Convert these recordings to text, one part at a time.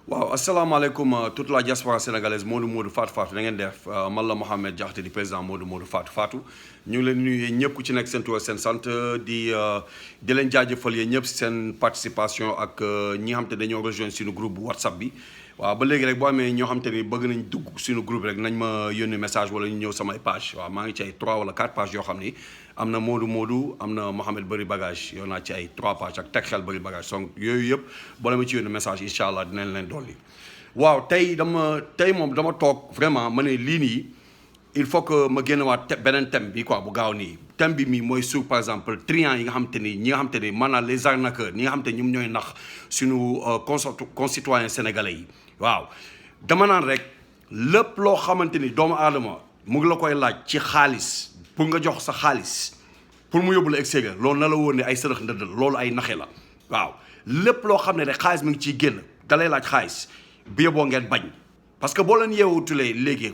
waaw asalaamaaleykum toute la diaspora sénégalaise Modou Modou Fatou Fatou na ngeen def man la Mohamed Diakhaté di président Modou Modou Fatou Fatou ñu ngi leen nuyu ñëpp ku ci nekk seen tur seen sant di leen jaajëfal yéen ñëpp seen participation ak ñi nga xam te dañoo rejoindre suñu groupe WhatsApp bi waaw ba léegi rek boo amee ñoo xam te ni bëgg nañ dugg suñu groupe rek nañ ma yónni message wala ñu ñëw samay page waaw maa ngi ci ay 3 wala 4 pages yoo xam ni am na Modou Modou am na Mohamed Bari Bagage yow naa ci ay 3 pages ak Teg Xel Bari Bagage donc yooyu yëpp boo leen ma ci yónni message incha allah dinañ leen dolli waaw tey moom dama toog vraiment ma ne lii nii il faut que ma génnewaat beneen thème bi quoi bu gaaw nii thème bi mii mooy sur par exemple triant yi nga xam te ni ñi nga xam te ni maanaam les arnaqueurs ñi nga xam te ñoom ñooy nax suñu concitoyens sénégalais yi waaw dama naan rek lépp loo xamante ni doomu aadama mu ngi la koy laaj ci xaalis pour nga jox sa xaalis pour mu yóbbu la extérieur loolu na la woon ne ay sërëx ndëddal loolu ay naxe la waaw lépp loo xam ne rek xaalis mi ngi ciy génn dalay laaj xaalis bi yóbboo ngeen bañ parce que boo leen yeewutulee léegi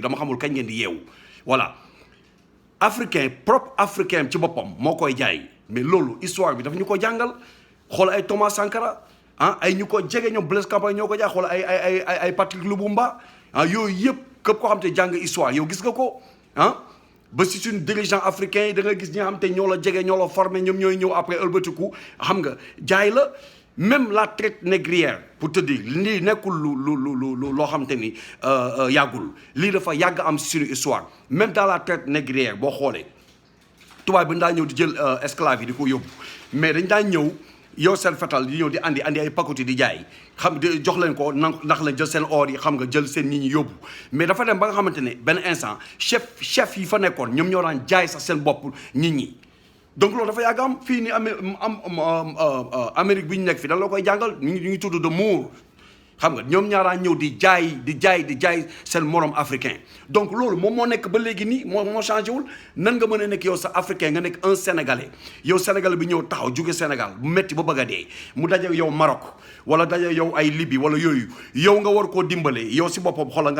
dama xamul kañ ngeen di yeewu voilà africain propre africain ci boppam moo koy jaay mais loolu histoire bi dafa ñu ko jàngal xool ay Thomas Sankara ay ñu ko jege ñoom Blaise Compaoré ñoo ko jaay xool ay Patrick Lumumba yooyu yëpp képp koo xam te jàng histoire yow gis nga ko ba si suñu dirigeant africain yi da nga gis ñi nga xam te ñoo la jege ñoo la formé ñoom ñooy ñëw après ëlbatiku xam nga jaay la même la traite négrière pour te dire lii nekkul loo xam te ni yàggul lii dafa yàgg am si suñu histoire même dans la traite négrière boo xoolee tubaab bi daa ñëw di jël esclave yi di ko yóbbu mais dañ daan ñëw yow seen fetal di ñëw di andi ay pakoti di jaay xam jox leen ko ndax la jël seen or yi xam nga jël seen nit ñi yóbbu mais dafa dem ba nga xamante ne benn instant chef yi fa nekkoon ñoom ñoo daan jaay sax seen bopp nit ñi donc loolu dafa yàgg am fii ni Amérique bi ñu nekk fii dañ la koy jàngal ñu ngi tudd de Moor xam nga ñoom ñaaraan ñëw di jaay seen morom africain donc loolu moom moo nekk ba léegi nii moo changé wul nan nga mën a nekk yow sa africain nga nekk un sénégalais yow sénégalais bi ñëw taxaw jóge Sénégal bu metti ba bëgg a dee mu daje yow Maroc wala daje yow ay Libye wala yooyu yow nga war koo dimbale yow si boppam xoolal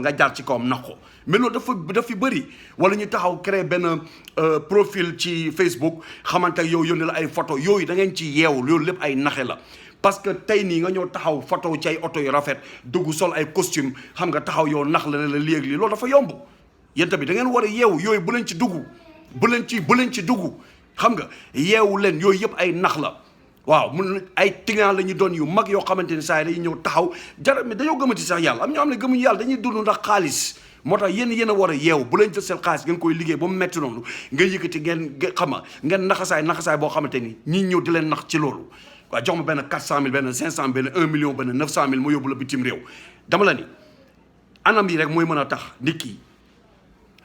nga jaar ci kawam nax ko mais loolu dafa bëri wala ñu taxaw créer benn profil ci Facebook xamante yow yónnee la ay photo yooyu da ngeen ci yeewu loolu lépp ay naxe la parce que tey nii nga ñëw taxaw photo ci ay oto yu rafet dugg sol ay costume xam nga taxaw yow nax la lii ak lii loolu dafa yomb yéen tamit da ngeen war a yeewu yooyu bu leen ci dugg xam nga yeewu leen yooyu yëpp ay nax la waaw mun ay tigaan la ñu doon yu mag yoo xamante ni saa yi dañuy ñëw taxaw jara mais dañoo gëmati sax yàlla am ñoo xam ne gëmuñu yàlla dañuy dund ndax xaalis moo tax yéen a war a yeewu bu leen jël seen xaalis ngeen koy liggéey ba mu metti noonu nga yëkkati ngeen naxasaay boo xamante ni ñi ñëw di leen nax ci loolu waaw jox ma benn 400 000 benn 500 000 benn 1 million benn 900 000 mu yóbbu la bitim réew dama la ni anam yi rek mooy mën a tax nit ki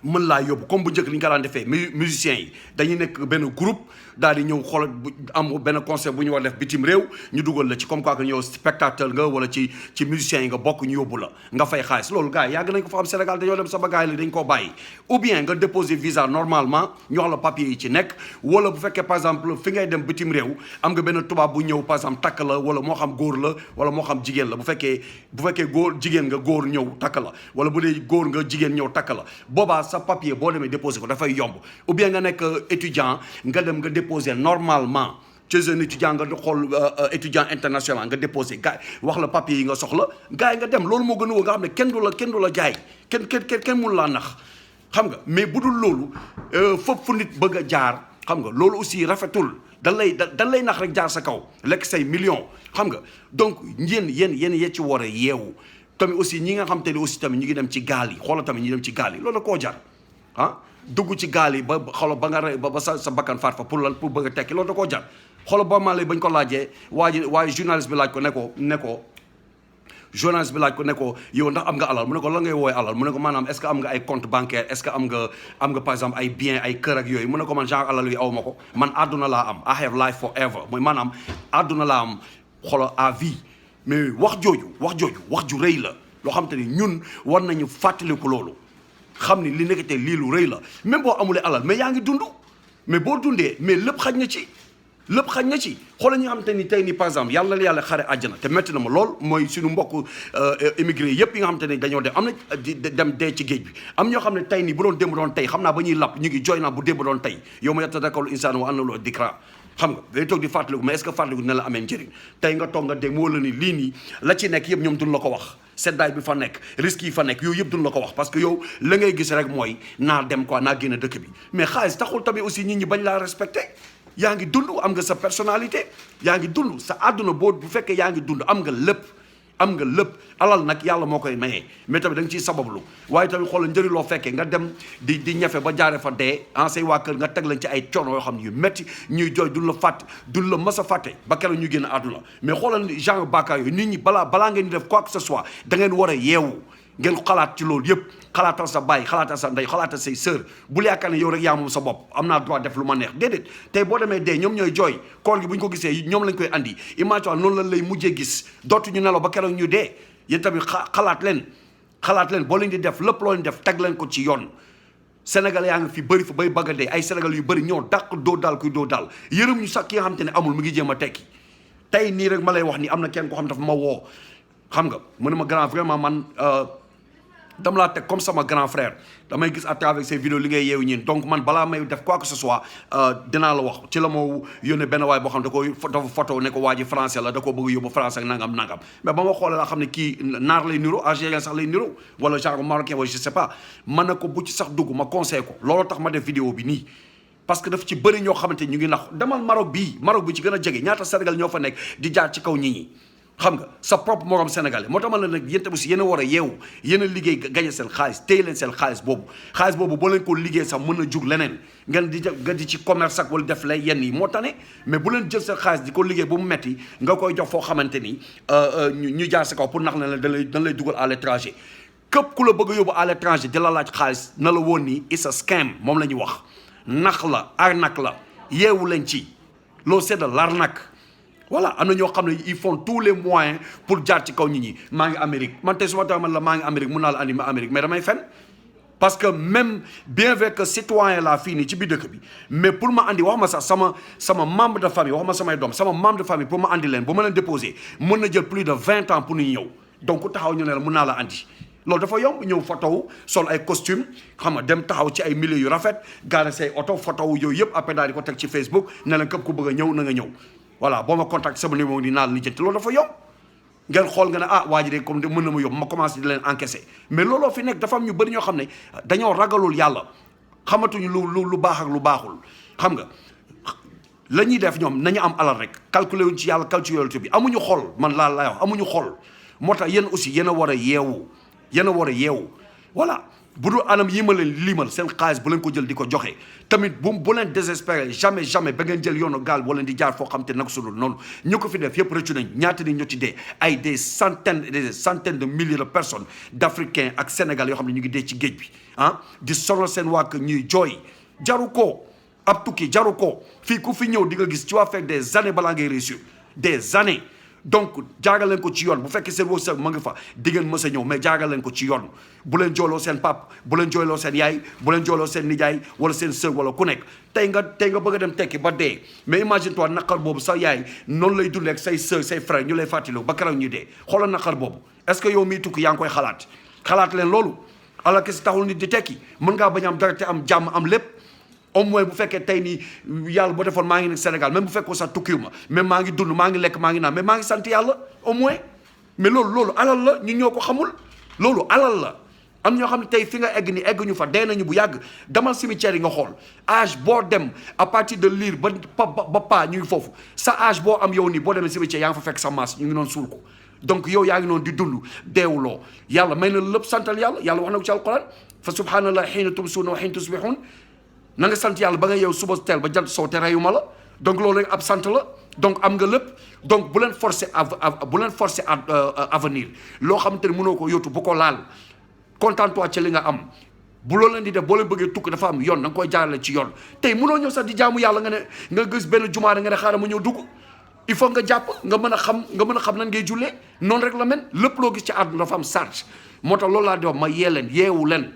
mën laa yóbbu comme bu njëkk li ñu ko daan defee musiciens yi dañuy nekk benn groupe daal di ñëw xoolal am benn concert bu ñu war def bitim réew ñu dugal la ci comme quoi que ñëw spectateur nga wala ci musiciens yi nga bokk ñu yóbbu la nga fay xaalis loolu gars yi yàgg nañ ko fa am Sénégal dañoo dem sama gars yi dañ koo bàyyi ou bien nga déposer visa normalement ñu wax la papier yi ci nekk wala bu fekkee par exemple fi ngay dem bitim réew am nga benn tubaab bu ñëw par exemple takk la wala moo xam góor la wala moo xam jigéen la bu fekkee góor jigéen nga góor ñëw takk la wala bu dee góor nga jigéen ñëw takk la boobaa sa papier boo demee déposer ko dafay yomb ou bien nga nekk étudiant nga dem nga déposer normalement chez un étudiant nga xool étudiant international nga déposer gars wax la papier yi nga soxla gars yi nga dem loolu moo gën a woo nga xam ne kenn du la jaay kenn mënu laa nax xam nga mais bu dul loolu fépp fu nit bëgg a jaar xam nga loolu aussi rafetul dan lay nax rek jaar sa kaw lekk say millions xam nga donc yéen yee ci war a yeewu tamit aussi ñi nga xam te ne aussi tamit ñu ngi dem ci gaal yi xoola tamit ñi dem ci gaal yi loolu koo jar dugg ci gaal yi ba xolo ba nga rey ba sa bakkan faat fa pour bëgg a tekki loolu da koo jar xolo ba maa lay bañ ko laajee waaye journaliste bi laaj ko ne ko yow ndax am nga alal mu ne ko la ngay wooy alal mu ne ko maanaam est-ce que am nga ay compte bancaire est-ce que am nga par exemple ay bien ay kër ak yooyu mu ne ko man genre alal yi aw ma ko man àdduna laa am I have life forever mooy maanaam àdduna laa am xolo à vie mais wax ju rëy la loo xam te ni ñun war nañu fàttaliku loolu xam ni li nekkatee lii lu rëy la même boo amulee alal mais yaa ngi dund mais boo dundee mais lépp xaj na ci xoolal ñi nga xam te ni tey nii par exemple yàlla xare àjjana te métti na ma lool mooy suñu mbokk immigré yëpp yi nga xam te ne dañoo dem am na dem dee ci géej bi am ñoo xam ne tey nii bu doon démb doon tey xam naa ba ñuy lapp ñu ngi jooy naa bu démb doon tey yow ma yatadakkaru insaanu wa anna lahu dikra xam nga day toog di fàttaliku mais est-ce que fàttaliku dina la amee njëriñ tey nga toog nga dégg moo la ni lii nii la ci nekk yëpp ñoom duñ la ko wax seddaay bi fa nekk risque yi fa nekk yooyu yëpp duñ la ko wax parce que yow la ngay gis rek mooy naa dem quoi naa génn dëkk bi mais xaalis taxul tamit aussi nit ñi bañ laa respecté yaa ngi dund am nga sa personnalité yaa ngi dund sa àdduna boo bu fekkee yaa ngi dund am nga lépp alal nag yàlla moo koy mayee mais tamit da nga ciy sabablu waaye tamit xoolal njëriñ loo fekkee nga dem di ñafe ba jaare fa dee say waa kër nga teg leen ci ay coono yoo xam ne yu métti ñuy jooy duñ la fàtte duñ la mës a fàtte ba keroog ñu génn àdduna mais xoolal genre bàkkaar yooyu nit ñi balaa ngeen di def quoi que ce soit da ngeen war a yeewu ngeen xalaat ci loolu yëpp xalaatal sa baay xalaatal sa ndey xalaatal say sœur bul yaakaar ne yow rek yaa moom sa bopp am naa droit def lu ma neex déedéet tey boo demee dee ñoom ñooy jooy koor gi bu ñu ko gisee ñoom lañ koy andi imagine noonu lañ lay mujjee gis dootuñu nelaw ba keroog ñu dee yéen tamit xalaat leen boo leen di def lépp loo leen def teg leen ko ci yoon Sénégal yaa ngi fi bëri fa bay bëgg a dee ay Sénégal yu bëri ñoo dàq doo daal kuy doo daal yërëm ñu sax ki nga xam te ne amul mu ngi jéem a tekki tey nii rek ma lay wax ni am na kenn ko xam dafa ma woo xam nga mu ne ma grand vraiment man dama laa teg comme sama grand frère damay gis à travers ces vidéos li ngay yeewu ñin donc man balaa may def quoi que ce soit dinaa la wax ci la ma yónnee benn waay boo xam ne dafa photo ne ko waa ji français la da koo bëgg yóbbu français ak nangam mais ba ma xoolee laa xam ne kii naar lay niro algérien sax lay niro wala genre marocain wala je sais pas man na ko bu ci sax dugg ma conseil ko loolu tax ma def vidéo bi nii parce que daf ci bëri ñoo xamante ñu ngi nax demal Maroc bi ci gën a jege ñaata Sénégal ñoo fa nekk di jaar ci kaw nit ñi xam nga sa propre morom sénégalais moo tax ma la nag yéen tamit si yéen a war a yeewu yéen a liggéey gañe seen xaalis téye leen seen xaalis boobu boo leen ko liggéey sax mën a jug leneen ngeen di ci commerce ak wala def lay yenn yi moo tane mais bu leen jël seen xaalis di ko liggéey bu mu metti nga koy jox foo xamante ni ñu jaar sa kaw pour nax na la dañ lay dugal à l'étranger képp ku la bëgg a yóbbu à l'étranger di la laaj xaalis na la woon ni it's a scam moom la ñuy wax nax la arnaque la yeewu leen ci loolu c'est de l'arnaque voilà am na ñoo xam ne ils font tous les moyens pour jaar ci kaw nit ñi maa ngi Amérique man tey su ma tax man la maa ngi Amérique mun naa la andi ma Amérique mais damay fen parce que même bien vrai que citoyen laa fii nii ci biir dëkk bi mais pour ma andi wax ma sax sama membre de famille wax ma samay doom sama membre de famille pour ma andi leen bu ma leen déposé mën na jël plus de 20 ans pour ñu ñëw donc ku taxaw ñu ne la mun naa la andi loolu dafa yomb ñëw photo sol ay costume xam nga dem taxaw ci ay milieux yu rafet gaare say oto photo yooyu yëpp après daal di ko teg ci Facebook ne leen képp ku bëgg a ñëw na nga ñëw voilà boo ma contact sama numéro di naa la lijjanti loolu dafa yomb ngeen xool nga ne waa ji de comme de mën na ma yóbbu ma commencé di leen encaisser mais looloo fi nekk dafa am ñu bëri ñoo xam ne dañoo ragalul yàlla xamatuñu lu baax ak lu baaxul xam nga la ñuy def ñoom nañu am alal rek calculer wuñ ci yàlla calculer bi amuñu xol man laa lay wax amuñu xol moo tax yéen aussi yéen a war a yeewu voilà bu dul anam yi ma leen limal seen xaalis bu leen ko jël di ko joxe tamit bu leen désespéré jamais ba ngeen jël yoonu gaal boo leen di jaar foo xam te nag su dul noonu ñu ko fi def yëpp rëccu nañ ñaata ni ñoo ci dee ay des centaines de milliers de personnes d'Africains ak Sénégal yoo xam ne ñu ngi dee ci géej bi di sonal seen waa kër ñuy jooy jaru ko ab tukki jaru ko fii ku fi ñëw di nga gis tu vas faire des années balaa ngay réussir des années donc jaagal leen ko ci yoon bu fekkee seen wërsëg ma nga fa di ngeen mës a ñëw mais jaagal leen ko ci yoon bu leen jooyloo seen pap bu leen jooyloo seen yaay bu leen jooyloo seen nijaay wala seen sœur wala ku nekk tey nga bëgg a dem tekki ba dee mais imagine toi naqar boobu sa yaay noonu lay dundee ak say sœur say frère ñu lay fàttaloo ba keroog ñu dee xoolal naqar boobu est-ce que yow miy tukki yaa ngi koy xalaat leen loolu alors que si taxul nit di tekki mën ngaa bañ am dara te am jàmm am lépp au moins bu fekkee tey nii yàlla boo defoon maa ngi nekk Sénégal même bu fekkoo sax tukkiwu ma même maa ngi dund maa ngi lekk maa ngi naan mais maa ngi sant yàlla au moins mais loolu alal la ñu ñoo ko xamul loolu alal la am ñoo xam ne tey fi nga egg ni egg ñu fa dee nañu bu yàgg demal cimetière yi nga xool âge boo dem à partir de liir ba paa ñu ngi foofu sa âge boo am yow nii boo demee cimetière yaa ngi fa fekk sa maas ñu ngi noonu suul ko donc yow yaa ngi noonu di dund deewuloo yàlla may na lépp santal yàlla wax na ko ci alquran fa subhanallah xiina tumsuuna wa xiina tusbixuun na nga sant yàlla ba nga yow suba teel ba jant soo te reyuma la donc loolu rek ab sant la donc am nga lépp donc bu leen forcer avenir loo xamante ne mënoo ko yóotu bu ko laal content-toi ci li nga am bu loolu leen di def boo leen bëggee tukki dafa am yoon da nga koy jaarale ci yoon tey mënoo ñëw sax di jaamu yàlla nga gis benn jumaa nga ne xaaral ma ñëw dugg il faut nga jàpp nga mën a xam nan ngay jullee noonu rek la mel lépp loo gis ci àdduna dafa am charge moo tax loolu laa di wax ma yeewu leen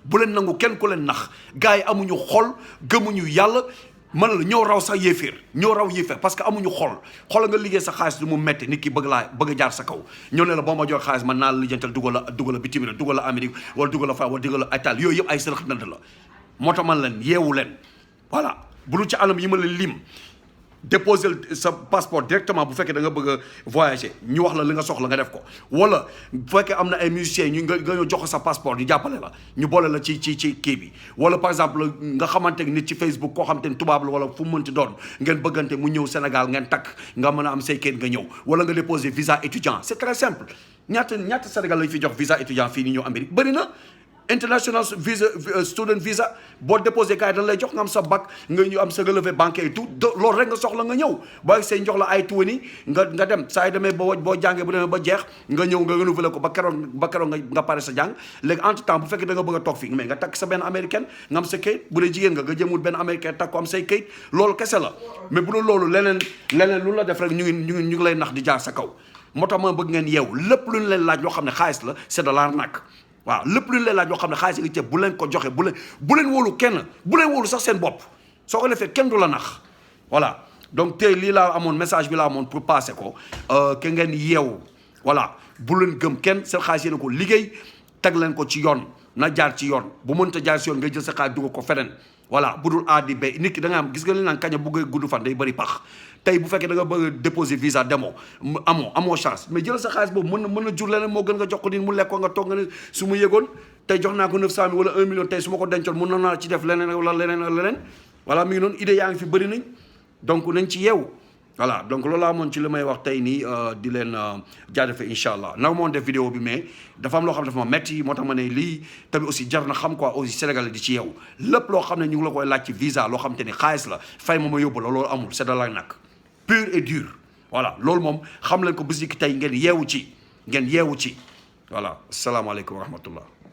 bu leen nangu kenn ku leen nax gars yi amuñu xol gëmuñu yàlla mën la ñoo raw sax yéeféer parce que amuñu xol nga liggéey sa xaalis du mu metti nit ki bëgg a jaar sa kaw ñoo ne la boo ma jox xaalis man naa la lijjantal dugal la bitim réew dugal la Amérique wala dugal la fa wala dugal la Italie yooyu yëpp ay sërëx nand la moo tax man leen yeewu leen voilà bu lu ci anam yi ma leen lim déposer sa passeport directement bu fekkee da nga bëgg a voyager ñu wax la li nga soxla nga def ko wala bu fekkee am na ay musiciens ñu nga ñoo jox sa passeport ñu jàppale la ñu boole la ci kii bi wala par exemple nga xamante nit ci Facebook koo xamante ni tubaab la wala fu mu mënti doon ngeen bëggante mu ñëw Sénégal ngeen takk nga mën a am say kayit nga ñëw wala nga déposer visa étudiant c'est très simple ñaata Sénégal lañ fi jox visa étudiant fii ni ñëw Amérique bëri na international visa student visa boo déposé kaay dañ lay jox nga am sa bac nga ñu am sa relevé bancaire et tout loolu rek nga soxla nga ñëw booy say jox la ay tuwani nga dem saa yi demee boo jàngee bu demee ba jeex nga ñëw nga renouveler ko ba keroog nga pare sa jàng léegi entre temps bu fekkee da nga bëgg a toog fii mais nga takk sa benn américaine nga am sa kayit bu dee jigéen nga jëmul benn américaine takk ko am say kayit loolu kese la mais bu dul loolu leneen lu la def rek ñu ngi lay nax di jaar sa kaw moo tax ma bëgg ngeen yeewu lépp lu ñu leen laaj loo xam ne xaalis la c'est de l'arnaque waaw lépp lu ñu leen laaj loo xam ne xaalis nga ceeb bu leen ko joxe bu leen wóolu kenn bu leen wóolu sax seen bopp soo ko defee kenn du la nax voilà donc tey lii laa amoon message bi laa amoon pour passer ko ke ngeen yeewu voilà bu leen gëm kenn seen xaalis yéen ko liggéey teg leen ko ci yoon na jaar ci yoon bu mënta jaar ci yoon nga jël sa xaalis dugal ko feneen voilà bu dul aadi bay nit ki da nga am gis nga li naan kaña buggee gudd fan day bëri pax tey bu fekkee da nga bëgg déposer visa demoo amoo chance mais jël sa xaalis boobu mën na jur leneen moo gën nga jox ko nit mu lekk ko nga toog nga ne su ma yëgoon tey jox naa ko 900 000 wala 1 million tey su ma ko dencoon mën na naa ci def leneen wala leneen voilà mi ngi noonu idée yaa ngi fi bëri nañ donc nañ ci yeewu voilà donc loolu laa amoon ci li may wax tey nii di leen jaajëfe incha allah naw moon def vidéo bi mais dafa am loo xam ne dafa ma metti moo tax ma ne lii tamit aussi jar na xam quoi aussi Sénégalais di ci yeewu lépp loo xam ne ñu ngi la koy laaj ci visa loo xam te ni xaalis la fay ma yóbbu la loolu amul c'est de l'arnaque pur et dur voilà loolu moom xam leen ko bis ki tey ngeen yeewu ci voilà asalaamaaleykum wa rahmatullah